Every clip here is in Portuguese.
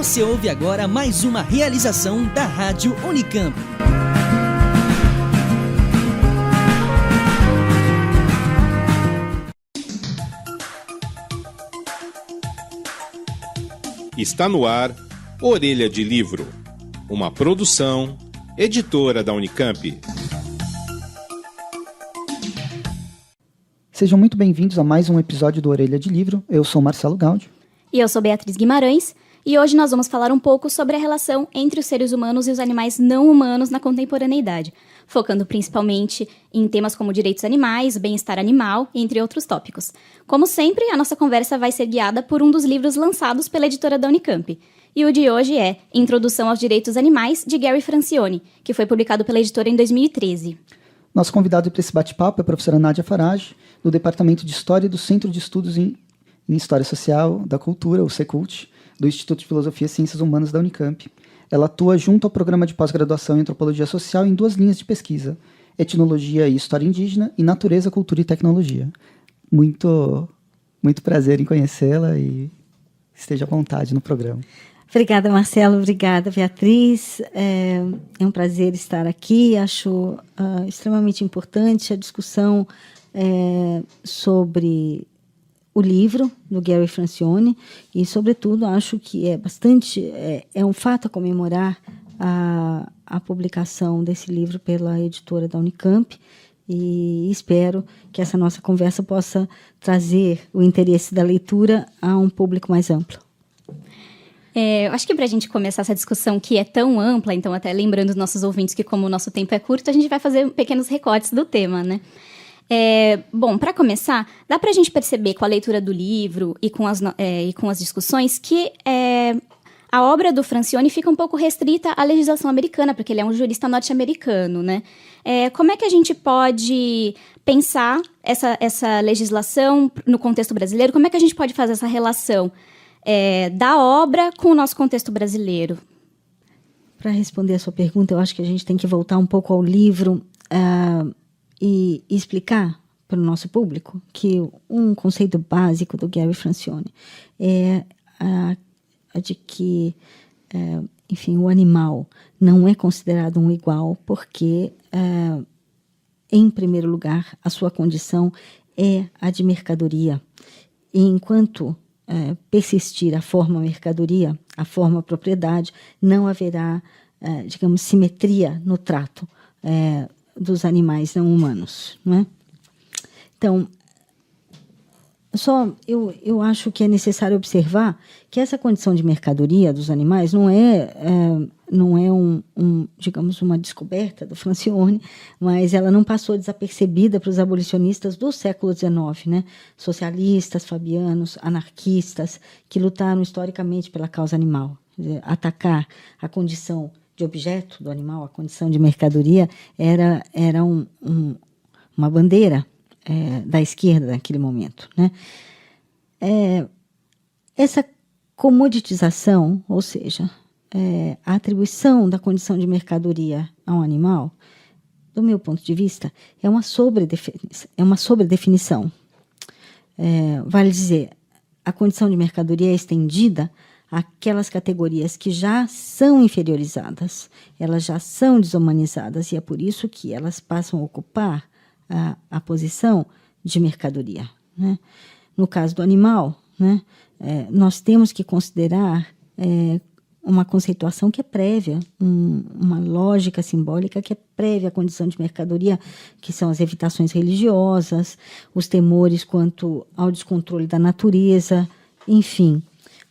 Você ouve agora mais uma realização da Rádio Unicamp. Está no ar Orelha de Livro, uma produção, editora da Unicamp. Sejam muito bem-vindos a mais um episódio do Orelha de Livro. Eu sou Marcelo Gaudio. E eu sou Beatriz Guimarães. E hoje nós vamos falar um pouco sobre a relação entre os seres humanos e os animais não humanos na contemporaneidade, focando principalmente em temas como direitos animais, bem-estar animal, entre outros tópicos. Como sempre, a nossa conversa vai ser guiada por um dos livros lançados pela editora da Unicamp. E o de hoje é Introdução aos Direitos Animais, de Gary Francione, que foi publicado pela editora em 2013. Nosso convidado para esse bate-papo é a professora Nádia Farage, do Departamento de História do Centro de Estudos em História Social da Cultura, o CECULT, do Instituto de Filosofia e Ciências Humanas da Unicamp. Ela atua junto ao programa de pós-graduação em Antropologia Social em duas linhas de pesquisa, Etnologia e História Indígena e Natureza, Cultura e Tecnologia. Muito prazer em conhecê-la e esteja à vontade no programa. Obrigada, Marcelo. Obrigada, Beatriz. É um prazer estar aqui. Acho extremamente importante a discussão sobre o livro do Gary Francione e, sobretudo, acho que é um fato a comemorar a publicação desse livro pela editora da Unicamp e espero que essa nossa conversa possa trazer o interesse da leitura a um público mais amplo. Eu acho que para a gente começar essa discussão que é tão ampla, então até lembrando os nossos ouvintes que como o nosso tempo é curto, a gente vai fazer pequenos recortes do tema, né? Bom, para começar, dá para a gente perceber com a leitura do livro e com as discussões que a obra do Francione fica um pouco restrita à legislação americana, porque ele é um jurista norte-americano, né? Como é que a gente pode pensar essa legislação no contexto brasileiro? Como é que a gente pode fazer essa relação da obra com o nosso contexto brasileiro? Para responder a sua pergunta, eu acho que a gente tem que voltar um pouco ao livro e explicar para o nosso público que um conceito básico do Gary Francione é a de que, enfim, o animal não é considerado um igual porque, em primeiro lugar, a sua condição é a de mercadoria. E enquanto persistir a forma mercadoria, a forma propriedade, não haverá, digamos, simetria no trato dos animais não humanos, não é? Então, eu acho que é necessário observar que essa condição de mercadoria dos animais não é digamos, uma descoberta do Francione, mas ela não passou desapercebida para os abolicionistas do século XIX, né? Socialistas, fabianos, anarquistas, que lutaram historicamente pela causa animal. Atacar a condição de objeto do animal, a condição de mercadoria, era uma bandeira da esquerda naquele momento, né? Essa comoditização, ou seja, a atribuição da condição de mercadoria a um animal, do meu ponto de vista, é uma sobredefinição. Vale dizer, a condição de mercadoria é estendida àquelas categorias que já são inferiorizadas, elas já são desumanizadas, e é por isso que elas passam a ocupar a posição de mercadoria, né? No caso do animal, né, nós temos que considerar uma conceituação que é prévia, uma lógica simbólica que é prévia à condição de mercadoria, que são as evitações religiosas, os temores quanto ao descontrole da natureza, enfim,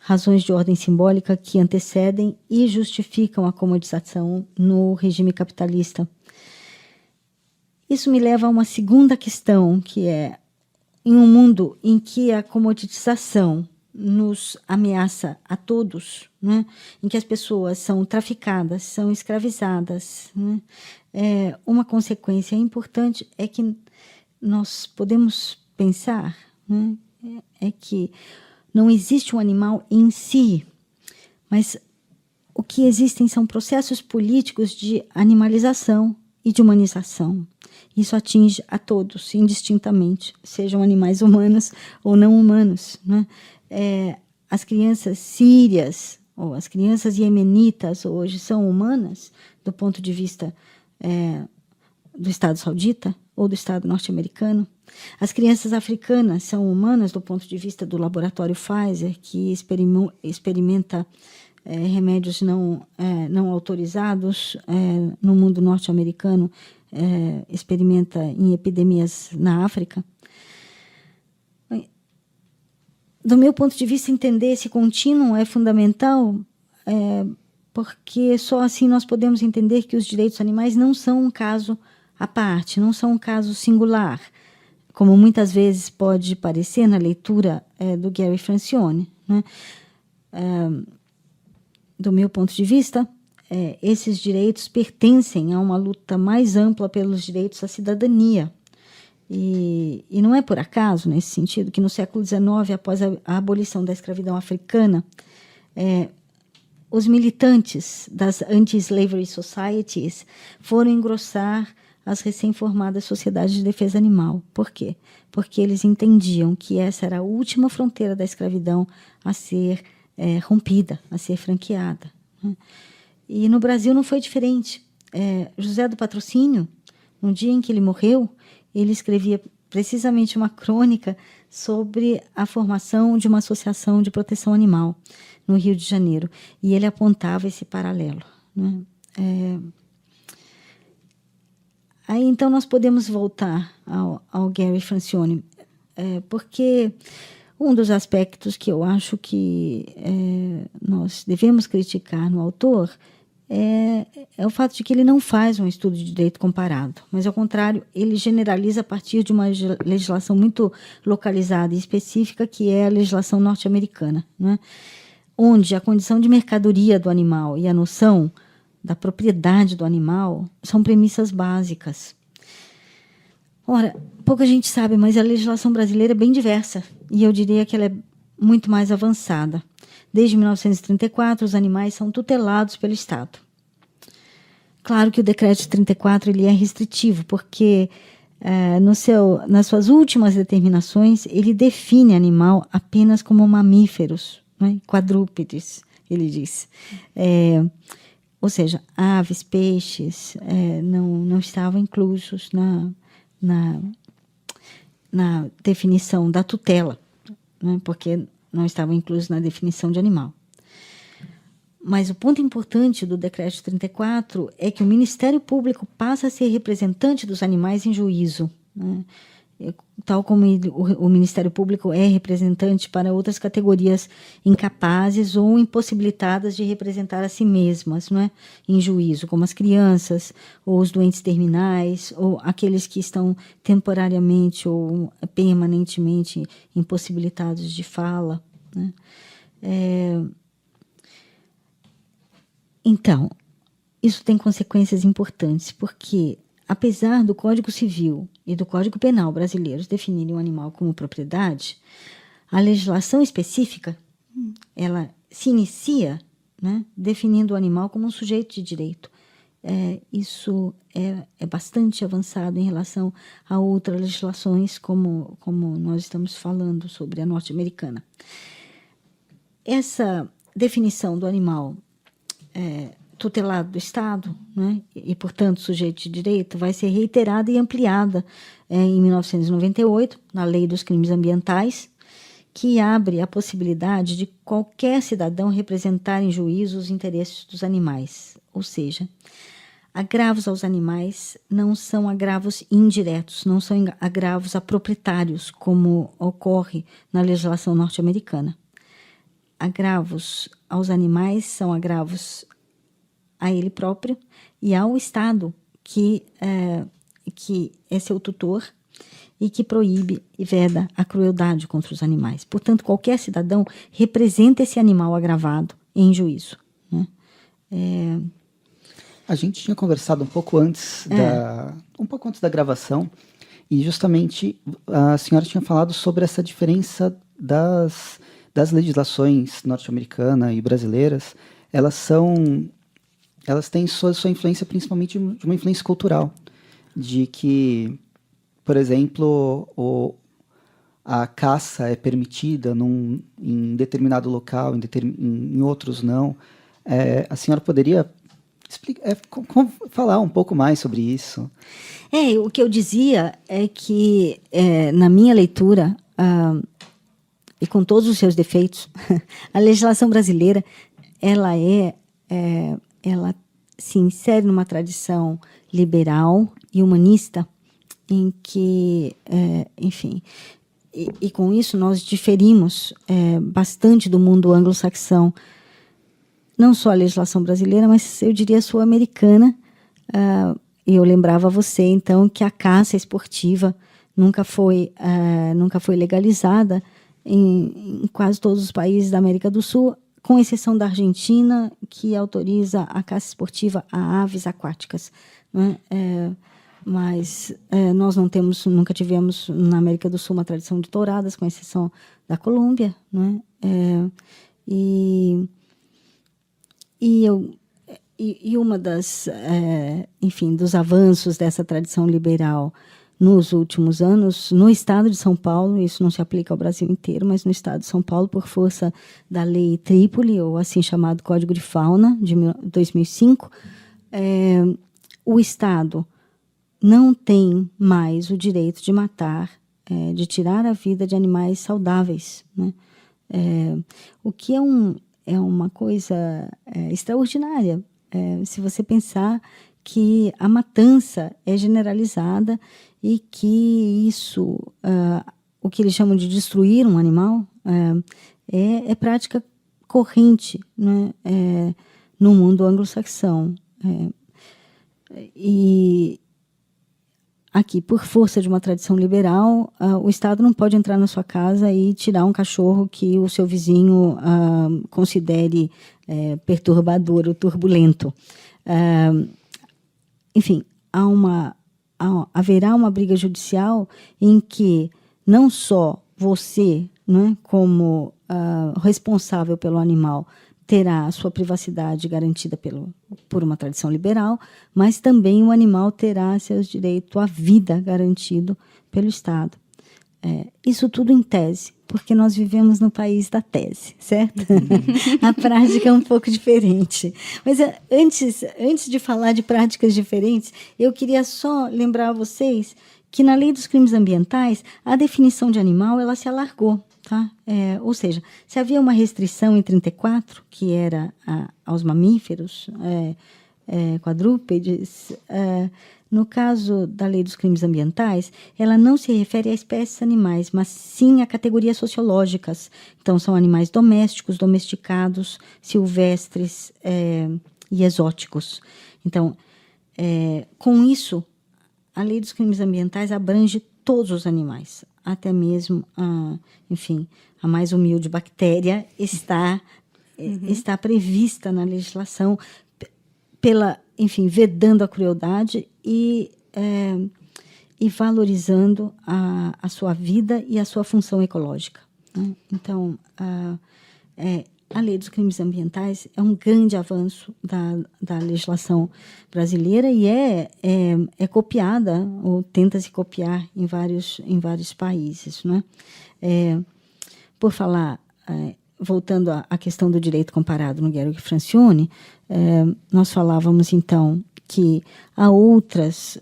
razões de ordem simbólica que antecedem e justificam a comodização no regime capitalista. Isso me leva a uma segunda questão, que é, em um mundo em que a comoditização nos ameaça a todos, né? Em que as pessoas são traficadas, são escravizadas, né? Uma consequência importante é que nós podemos pensar, né, é que não existe um animal em si, mas o que existem são processos políticos de animalização e de humanização. Isso atinge a todos, indistintamente, sejam animais humanos ou não humanos, né? As crianças sírias ou as crianças iemenitas hoje são humanas do ponto de vista do Estado saudita ou do Estado norte-americano. As crianças africanas são humanas do ponto de vista do laboratório Pfizer, que experimenta remédios não autorizados no mundo norte-americano, experimenta em epidemias na África. Do meu ponto de vista, entender esse contínuo é fundamental, porque só assim nós podemos entender que os direitos animais não são um caso à parte, não são um caso singular, como muitas vezes pode parecer na leitura do Gary Francione, né? Do meu ponto de vista, esses direitos pertencem a uma luta mais ampla pelos direitos à cidadania. E não é por acaso, nesse sentido, que no século XIX, após a abolição da escravidão africana, os militantes das anti-slavery societies foram engrossar as recém-formadas sociedades de defesa animal. Por quê? Porque eles entendiam que essa era a última fronteira da escravidão a ser rompida, a ser franqueada, né? E no Brasil não foi diferente. José do Patrocínio, no dia em que ele morreu, ele escrevia precisamente uma crônica sobre a formação de uma associação de proteção animal no Rio de Janeiro. E ele apontava esse paralelo, né? Aí, então, nós podemos voltar ao Gary Francione, porque um dos aspectos que eu acho que nós devemos criticar no autor é o fato de que ele não faz um estudo de direito comparado, mas, ao contrário, ele generaliza a partir de uma legislação muito localizada e específica, que é a legislação norte-americana, né? Onde a condição de mercadoria do animal e a noção da propriedade do animal são premissas básicas. Ora, pouca gente sabe, mas a legislação brasileira é bem diversa, e eu diria que ela é muito mais avançada. Desde 1934, os animais são tutelados pelo Estado. Claro que o decreto de 34 ele é restritivo, porque nas suas últimas determinações, ele define animal apenas como mamíferos, né? Quadrúpedes, ele diz. Ou seja, aves, peixes não estavam inclusos na definição da tutela, né? Porque não estavam inclusos na definição de animal. Mas o ponto importante do decreto 34 é que o Ministério Público passa a ser representante dos animais em juízo, né? Tal como o Ministério Público é representante para outras categorias incapazes ou impossibilitadas de representar a si mesmas, não é? Em juízo, como as crianças, ou os doentes terminais, ou aqueles que estão temporariamente ou permanentemente impossibilitados de fala, né? Então, isso tem consequências importantes, porque, apesar do Código Civil e do Código Penal brasileiros definirem o animal como propriedade, a legislação específica, ela se inicia, né, definindo o animal como um sujeito de direito. Isso é bastante avançado em relação a outras legislações, como nós estamos falando sobre a norte-americana. Essa definição do animal tutelado do Estado, né, e, portanto, sujeito de direito, vai ser reiterada e ampliada em 1998, na Lei dos Crimes Ambientais, que abre a possibilidade de qualquer cidadão representar em juízo os interesses dos animais. Ou seja, agravos aos animais não são agravos indiretos, não são agravos a proprietários, como ocorre na legislação norte-americana. Agravos aos animais são agravos a ele próprio e ao Estado, que é seu tutor e que proíbe e veda a crueldade contra os animais. Portanto, qualquer cidadão representa esse animal agravado em juízo, né? A gente tinha conversado um pouco antes da gravação, e justamente a senhora tinha falado sobre essa diferença das legislações norte-americana e brasileiras. Elas têm sua influência principalmente de uma influência cultural, de que, por exemplo, a caça é permitida em determinado local, em outros não. A senhora poderia falar um pouco mais sobre isso? O que eu dizia é que, na minha leitura, e com todos os seus defeitos, a legislação brasileira ela se insere numa tradição liberal e humanista em que, enfim, e com isso nós diferimos bastante do mundo anglo-saxão, não só a legislação brasileira, mas eu diria a sul-americana. E eu lembrava a você, então, que a caça esportiva nunca foi legalizada em quase todos os países da América do Sul, com exceção da Argentina, que autoriza a caça esportiva a aves aquáticas, né? Mas nós nunca tivemos na América do Sul uma tradição de touradas, com exceção da Colômbia, né? E uma dos avanços dessa tradição liberal nos últimos anos, no estado de São Paulo, isso não se aplica ao Brasil inteiro, mas no estado de São Paulo, por força da Lei Trípoli, ou assim chamado Código de Fauna, de 2005, o Estado não tem mais o direito de matar, de tirar a vida de animais saudáveis, né? O que é uma coisa extraordinária, se você pensar que a matança é generalizada e que isso, o que eles chamam de destruir um animal, é prática corrente, né, no mundo anglo-saxão. E aqui, por força de uma tradição liberal, o Estado não pode entrar na sua casa e tirar um cachorro que o seu vizinho considere perturbador ou turbulento. Enfim, haverá uma briga judicial em que não só você, né, como responsável pelo animal, terá a sua privacidade garantida por uma tradição liberal, mas também o animal terá seus direitos à vida garantido pelo Estado. Isso tudo em tese, porque nós vivemos no país da tese, certo? A prática é um pouco diferente. Mas antes de falar de práticas diferentes, eu queria só lembrar a vocês que na Lei dos Crimes Ambientais, a definição de animal ela se alargou. Tá? Ou seja, se havia uma restrição em 34, que era aos mamíferos, quadrúpedes, no caso da Lei dos Crimes Ambientais, ela não se refere a espécies animais, mas sim a categorias sociológicas. Então, são animais domésticos, domesticados, silvestres e exóticos. Então, com isso, a Lei dos Crimes Ambientais abrange todos os animais, até mesmo, a mais humilde bactéria está prevista na legislação vedando a crueldade e valorizando a sua vida e a sua função ecológica, né? Então, a Lei dos Crimes Ambientais é um grande avanço da legislação brasileira e é copiada, ou tenta-se copiar em vários países, né? Por falar, voltando à questão do direito comparado no Guerra e Francione, nós falávamos, então, que há outras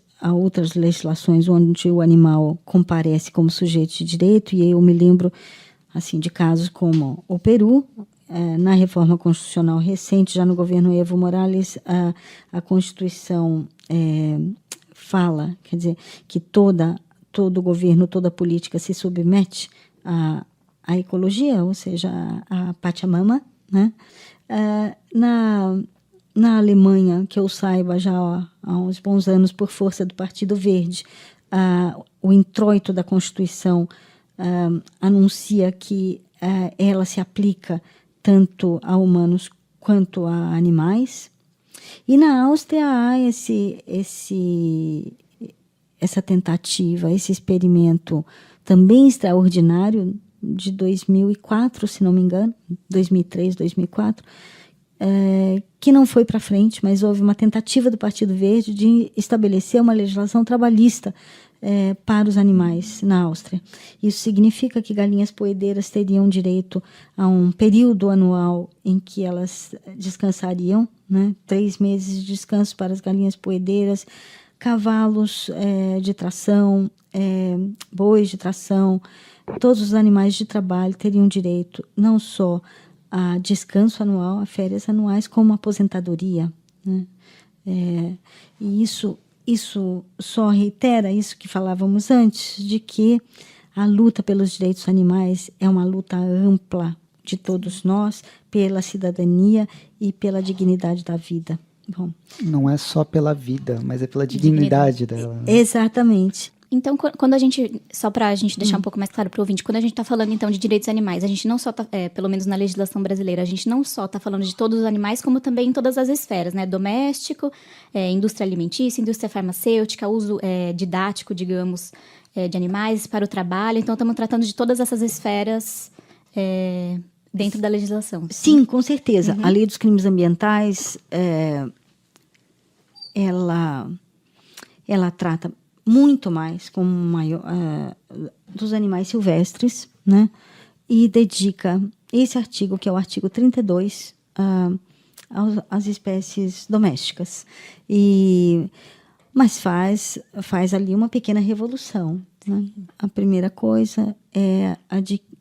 legislações onde o animal comparece como sujeito de direito, e eu me lembro assim, de casos como o Peru. Na reforma constitucional recente, já no governo Evo Morales, a Constituição fala, quer dizer, que todo governo, toda política se submete à ecologia, ou seja, à Pachamama, né? Na Alemanha, que eu saiba já há uns bons anos, por força do Partido Verde, o introito da Constituição anuncia que ela se aplica tanto a humanos quanto a animais. E na Áustria há essa tentativa, esse experimento também extraordinário de 2004, se não me engano, 2003, 2004, que não foi para frente, mas houve uma tentativa do Partido Verde de estabelecer uma legislação trabalhista para os animais na Áustria. Isso significa que galinhas poedeiras teriam direito a um período anual em que elas descansariam, né? 3 meses de descanso para as galinhas poedeiras, cavalos de tração, bois de tração, todos os animais de trabalho teriam direito não só a descanso anual, a férias anuais, como a aposentadoria, né? E isso só reitera isso que falávamos antes, de que a luta pelos direitos animais é uma luta ampla de todos nós, pela cidadania e pela dignidade da vida. Bom, Não é só pela vida, mas é pela dignidade dela, né? exatamente. Então, quando a gente, só para a gente deixar um pouco mais claro para o ouvinte, quando a gente está falando, então, de direitos animais, a gente não só está, pelo menos na legislação brasileira, a gente não só está falando de todos os animais, como também em todas as esferas, né? Doméstico, indústria alimentícia, indústria farmacêutica, uso didático, digamos, de animais para o trabalho. Então, estamos tratando de todas essas esferas dentro da legislação. Sim, com certeza. A lei dos crimes ambientais, ela trata muito mais como dos animais silvestres, né? E dedica esse artigo, que é o artigo 32, às espécies domésticas. Mas faz ali uma pequena revolução, né? A primeira coisa é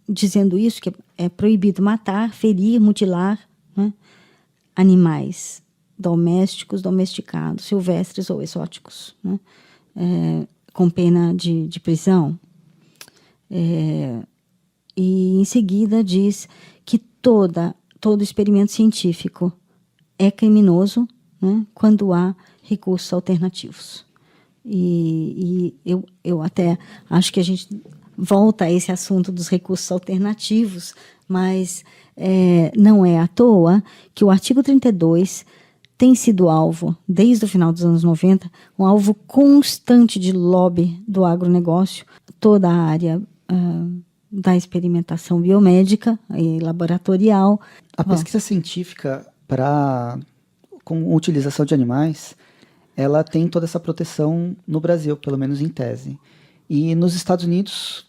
dizendo isso, que é proibido matar, ferir, mutilar, né? Animais domésticos, domesticados, silvestres ou exóticos, né? Com pena de prisão. E, em seguida, diz que todo experimento científico é criminoso, né, quando há recursos alternativos. E eu até acho que a gente volta a esse assunto dos recursos alternativos, mas não é à toa que o artigo 32 tem sido alvo, desde o final dos anos 90, um alvo constante de lobby do agronegócio, toda a área da experimentação biomédica e laboratorial. A pesquisa científica com utilização de animais, ela tem toda essa proteção no Brasil, pelo menos em tese. E nos Estados Unidos,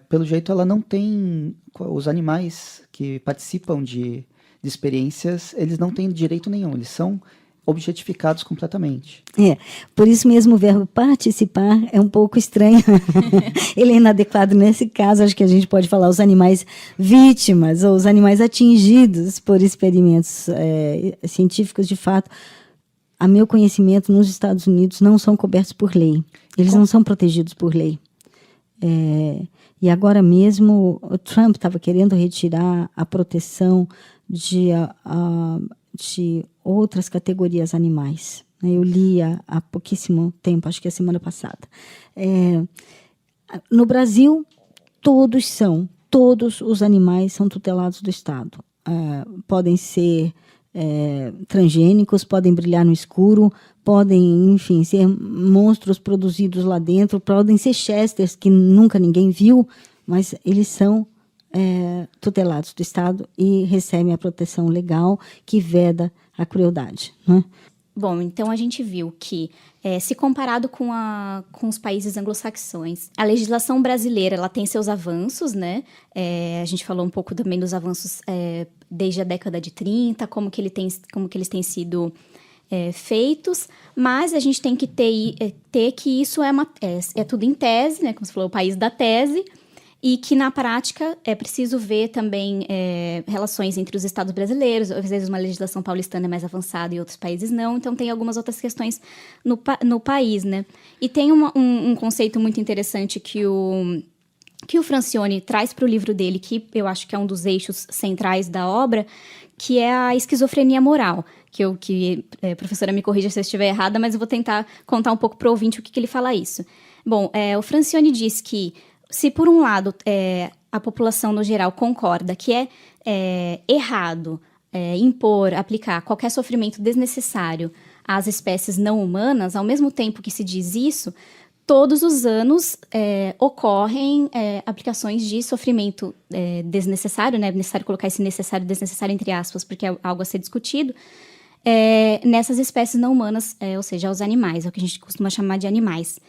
pelo jeito, ela não tem... Os animais que participam de experiências, eles não têm direito nenhum, eles são objetificados completamente. Por isso mesmo o verbo participar é um pouco estranho. Ele é inadequado nesse caso. Acho que a gente pode falar os animais vítimas ou os animais atingidos por experimentos científicos. De fato, a meu conhecimento, nos Estados Unidos não são cobertos por lei. Eles não são protegidos por lei. E agora mesmo o Trump estava querendo retirar a proteção de outras categorias animais. Eu li há pouquíssimo tempo, acho que a semana passada. No Brasil, todos os animais são tutelados do Estado. Podem ser transgênicos, podem brilhar no escuro, podem, enfim, ser monstros produzidos lá dentro, podem ser chesters que nunca ninguém viu, mas eles são tutelados do Estado e recebem a proteção legal que veda a crueldade, né? Bom, então a gente viu que, se comparado com os países anglo-saxões, a legislação brasileira ela tem seus avanços, né? A gente falou um pouco também dos avanços desde a década de 30, como que eles têm sido feitos, mas a gente tem que ter que isso é tudo em tese, né? Como você falou, o país da tese, e que, na prática, é preciso ver também relações entre os estados brasileiros. Às vezes, uma legislação paulistana é mais avançada e outros países não. Então, tem algumas outras questões no país, né? E tem um conceito muito interessante que o Francione traz para o livro dele, que eu acho que é um dos eixos centrais da obra, que é a esquizofrenia moral. Professora, me corrija se eu estiver errada, mas eu vou tentar contar um pouco para o ouvinte o que ele fala isso. Bom, o Francione diz que, se por um lado a população no geral concorda que é errado aplicar qualquer sofrimento desnecessário às espécies não humanas, ao mesmo tempo que se diz isso, todos os anos ocorrem aplicações de sofrimento desnecessário, né? É necessário colocar esse necessário e desnecessário entre aspas, porque é algo a ser discutido, nessas espécies não humanas, ou seja, os animais, é o que a gente costuma chamar de animais.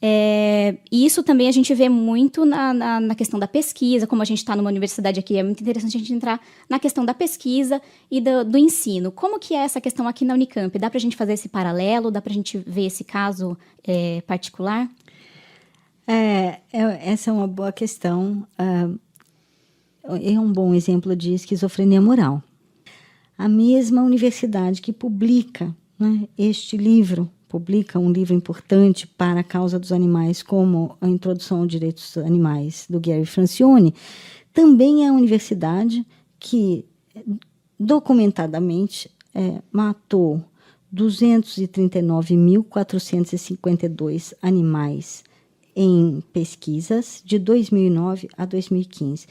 E isso também a gente vê muito na questão da pesquisa, como a gente está numa universidade aqui, é muito interessante a gente entrar na questão da pesquisa e do ensino. Como que é essa questão aqui na Unicamp? Dá para a gente fazer esse paralelo? Dá para a gente ver esse caso particular? Essa é uma boa questão. É um bom exemplo de esquizofrenia moral. A mesma universidade que publica, né, este livro, publica um livro importante para a causa dos animais, como a Introdução aos Direitos dos Animais, do Gary Francione, também é a universidade que, documentadamente, matou 239.452 animais em pesquisas de 2009 a 2015.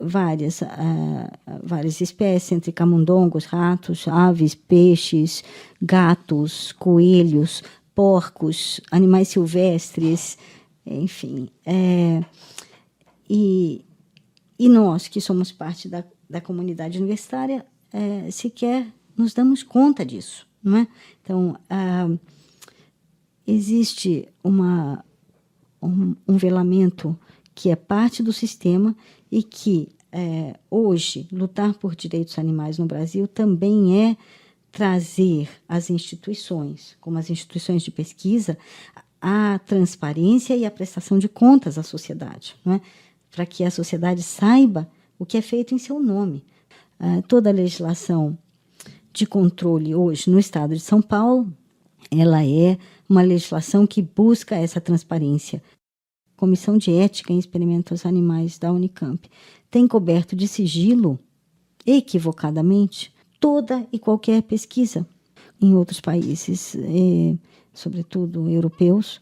Várias espécies, entre camundongos, ratos, aves, peixes, gatos, coelhos, porcos, animais silvestres, enfim. E nós, que somos parte da comunidade universitária, sequer nos damos conta disso, não é? Então, existe um velamento que é parte do sistema e que, hoje, lutar por direitos animais no Brasil também é trazer as instituições, como as instituições de pesquisa, a transparência e a prestação de contas à sociedade, não é? Para que a sociedade saiba o que é feito em seu nome. Toda a legislação de controle hoje no Estado de São Paulo, ela é uma legislação que busca essa transparência. Comissão de Ética em Experimentos Animais da Unicamp tem coberto de sigilo, equivocadamente, toda e qualquer pesquisa em outros países, sobretudo europeus.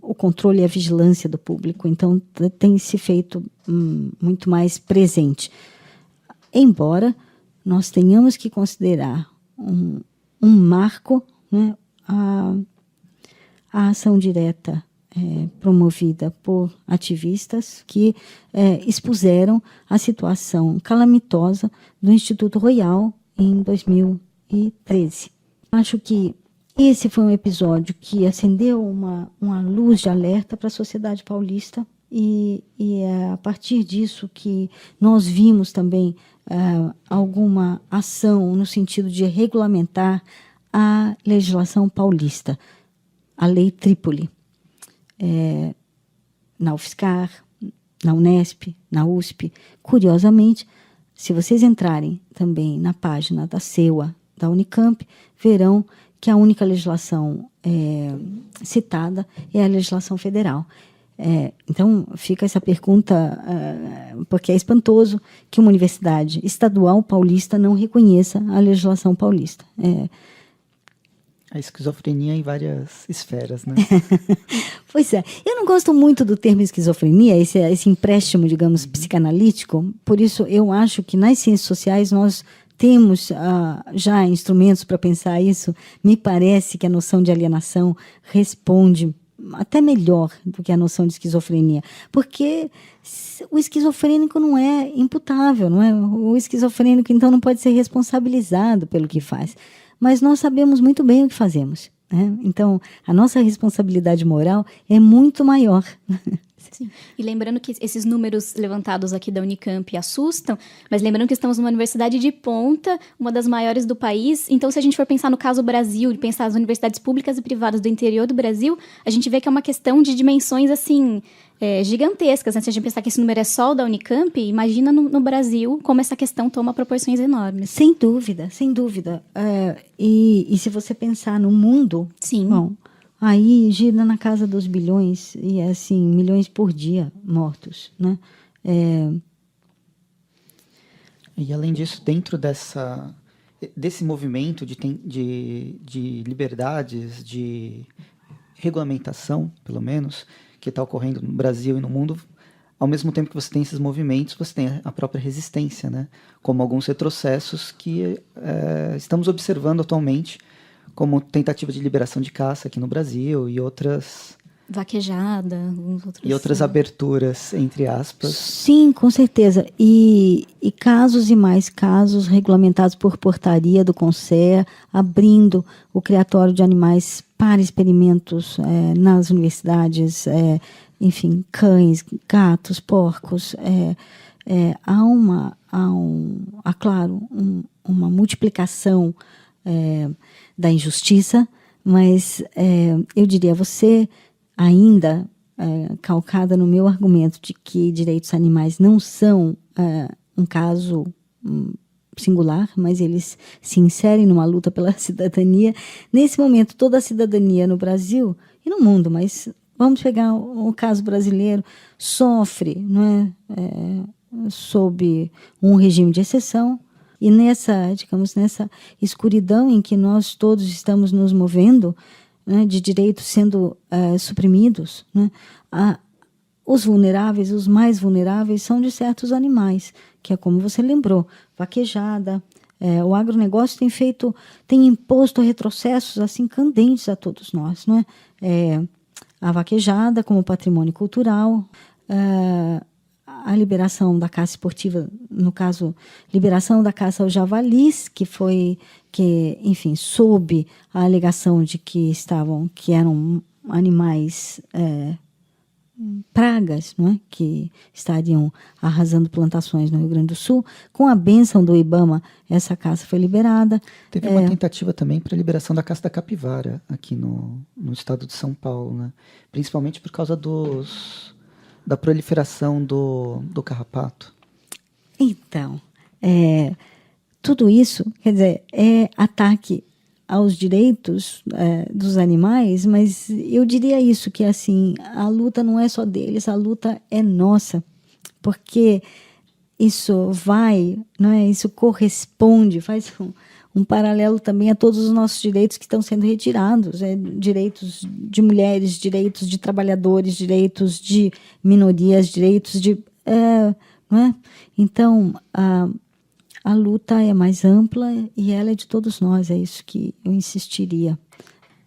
O controle e a vigilância do público, então, tem se feito muito mais presente. Embora nós tenhamos que considerar um marco, né, a ação direta promovida por ativistas que expuseram a situação calamitosa do Instituto Royal em 2013. Acho que esse foi um episódio que acendeu uma luz de alerta para a sociedade paulista e é a partir disso que nós vimos também alguma ação no sentido de regulamentar a legislação paulista, a Lei Trípoli. Na UFSCar, na Unesp, na USP. Curiosamente, se vocês entrarem também na página da CEUA, da Unicamp, verão que a única legislação citada é a legislação federal. Então, fica essa pergunta, porque é espantoso que uma universidade estadual paulista não reconheça a legislação paulista. A esquizofrenia em várias esferas, né? Pois é. Eu não gosto muito do termo esquizofrenia, esse empréstimo, digamos, psicanalítico. Por isso, eu acho que nas ciências sociais nós temos já instrumentos para pensar isso. Me parece que a noção de alienação responde até melhor do que a noção de esquizofrenia. Porque o esquizofrênico não é imputável, não é? O esquizofrênico, então, não pode ser responsabilizado pelo que faz. Mas nós sabemos muito bem o que fazemos, né? Então, a nossa responsabilidade moral é muito maior. Sim. E lembrando que esses números levantados aqui da Unicamp assustam, mas lembrando que estamos numa universidade de ponta, uma das maiores do país. Então, se a gente for pensar no caso Brasil, e pensar as universidades públicas e privadas do interior do Brasil, a gente vê que é uma questão de dimensões, assim, gigantescas. Se a gente pensar que esse número é só o da Unicamp, imagina no Brasil como essa questão toma proporções enormes. Sem dúvida, sem dúvida. E se você pensar no mundo... Sim. Bom, aí gira na casa dos bilhões, e é assim, milhões por dia mortos, né? E além disso, dentro desse movimento de liberdades, de regulamentação, pelo menos, que está ocorrendo no Brasil e no mundo, ao mesmo tempo que você tem esses movimentos, você tem a própria resistência, né? Como alguns retrocessos que estamos observando atualmente, como tentativa de liberação de caça aqui no Brasil e outras... Vaquejada, alguns outros... E outras aberturas, entre aspas. Sim, com certeza. E casos e mais casos regulamentados por portaria do CONSEA, abrindo o criatório de animais para experimentos nas universidades, enfim, cães, gatos, porcos. Há claro, uma multiplicação da injustiça, mas eu diria, você ainda calcada no meu argumento de que direitos animais não são um caso singular, mas eles se inserem numa luta pela cidadania. Nesse momento, toda a cidadania no Brasil e no mundo, mas vamos pegar o caso brasileiro, sofre, não é, sob um regime de exceção, e nessa escuridão em que nós todos estamos nos movendo, né, de direitos sendo suprimidos, né, os vulneráveis, os mais vulneráveis, são de certos animais, que é como você lembrou, vaquejada. O agronegócio tem imposto retrocessos assim candentes a todos nós, né? A vaquejada como patrimônio cultural, a liberação da caça esportiva, no caso, liberação da caça aos javalis, enfim, sob a alegação de que eram animais pragas, não é? Que estariam arrasando plantações no Rio Grande do Sul. Com a bênção do IBAMA, essa caça foi liberada. Teve uma tentativa também para a liberação da caça da capivara aqui no estado de São Paulo, né? Principalmente por causa da proliferação do carrapato. Então, tudo isso, quer dizer, é ataque aos direitos dos animais, mas eu diria isso, que assim, a luta não é só deles, a luta é nossa, porque isso isso corresponde, faz um paralelo também a todos os nossos direitos que estão sendo retirados, direitos de mulheres, direitos de trabalhadores, direitos de minorias, direitos de... não é? Então, a luta é mais ampla e ela é de todos nós, é isso que eu insistiria.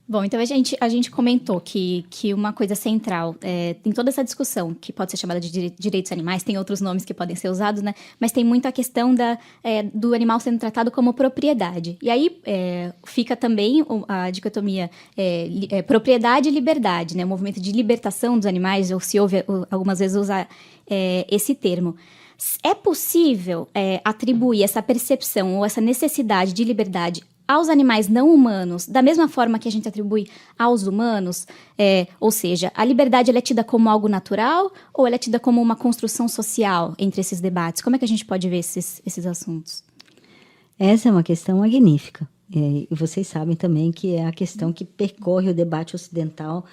Bom, então a gente comentou que uma coisa central em toda essa discussão, que pode ser chamada de direitos animais, tem outros nomes que podem ser usados, né? Mas tem muito a questão do animal sendo tratado como propriedade. E aí fica também a dicotomia propriedade e liberdade, né? O movimento de libertação dos animais, ou se ouve algumas vezes usar esse termo. É possível atribuir essa percepção ou essa necessidade de liberdade aos animais não humanos da mesma forma que a gente atribui aos humanos? Ou seja, a liberdade ela é tida como algo natural ou ela é tida como uma construção social entre esses debates? Como é que a gente pode ver esses assuntos? Essa é uma questão magnífica. E vocês sabem também que é a questão que percorre o debate ocidental.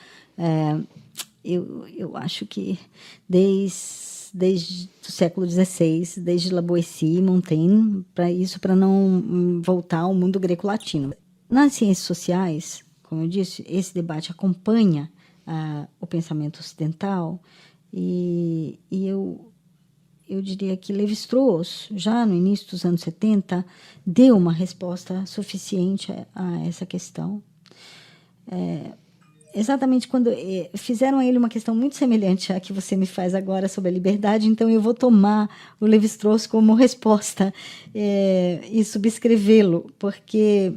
Eu acho que desde o século XVI, desde Lavoisier e Montaigne, para não voltar ao mundo greco-latino. Nas ciências sociais, como eu disse, esse debate acompanha o pensamento ocidental e eu diria que Lévi-Strauss, já no início dos anos 70, deu uma resposta suficiente a essa questão. Exatamente quando fizeram a ele uma questão muito semelhante à que você me faz agora sobre a liberdade, então eu vou tomar o Lévi-Strauss como resposta e subscrevê-lo, porque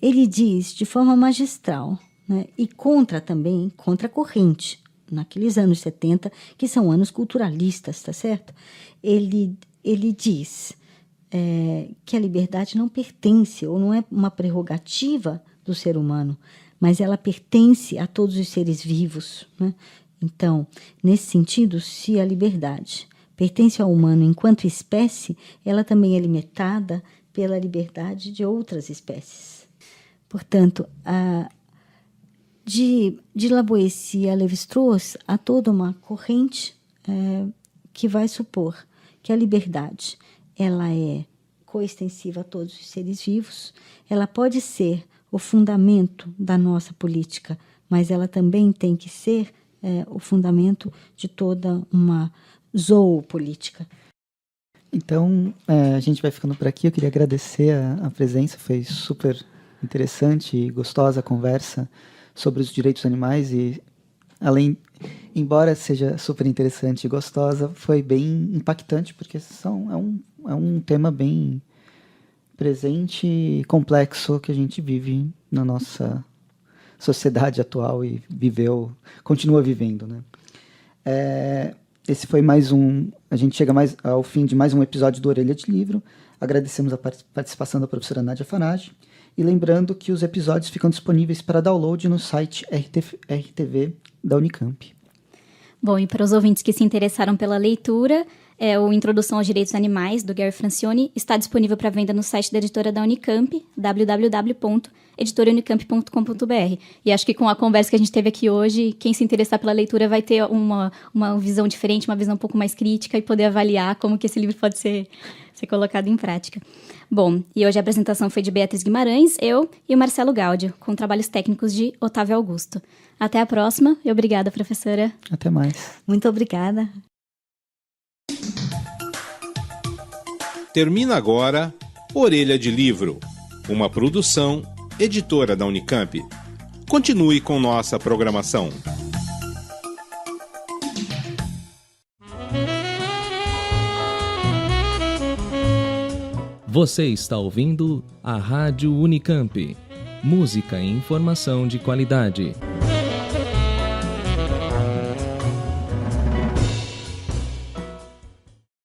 ele diz de forma magistral, né, e contra a corrente, naqueles anos 70, que são anos culturalistas, tá certo? Ele diz que a liberdade não pertence ou não é uma prerrogativa do ser humano, mas ela pertence a todos os seres vivos, né? Então, nesse sentido, se a liberdade pertence ao humano enquanto espécie, ela também é limitada pela liberdade de outras espécies. Portanto, de Lavoisier a Lévi-Strauss, há toda uma corrente que vai supor que a liberdade ela é coextensiva a todos os seres vivos, ela pode ser o fundamento da nossa política, mas ela também tem que ser o fundamento de toda uma zoopolítica. Então, a gente vai ficando por aqui. Eu queria agradecer a presença, foi super interessante e gostosa a conversa sobre os direitos animais e, embora seja super interessante e gostosa, foi bem impactante, porque é um tema bem presente e complexo que a gente vive na nossa sociedade atual e continua vivendo, né? Esse foi mais um... A gente chega ao fim de mais um episódio do Orelha de Livro. Agradecemos a participação da professora Nádia Farage. E lembrando que os episódios ficam disponíveis para download no site RTV da Unicamp. Bom, e para os ouvintes que se interessaram pela leitura, o Introdução aos Direitos Animais, do Gary Francione, está disponível para venda no site da editora da Unicamp, www.editoraunicamp.com.br. E acho que com a conversa que a gente teve aqui hoje, quem se interessar pela leitura vai ter uma visão diferente, uma visão um pouco mais crítica e poder avaliar como que esse livro pode ser colocado em prática. Bom, e hoje a apresentação foi de Beatriz Guimarães, eu e o Marcelo Gáudio, com trabalhos técnicos de Otávio Augusto. Até a próxima e obrigada, professora. Até mais. Muito obrigada. Termina agora Orelha de Livro, uma produção editora da Unicamp. Continue com nossa programação. Você está ouvindo a Rádio Unicamp. Música e informação de qualidade.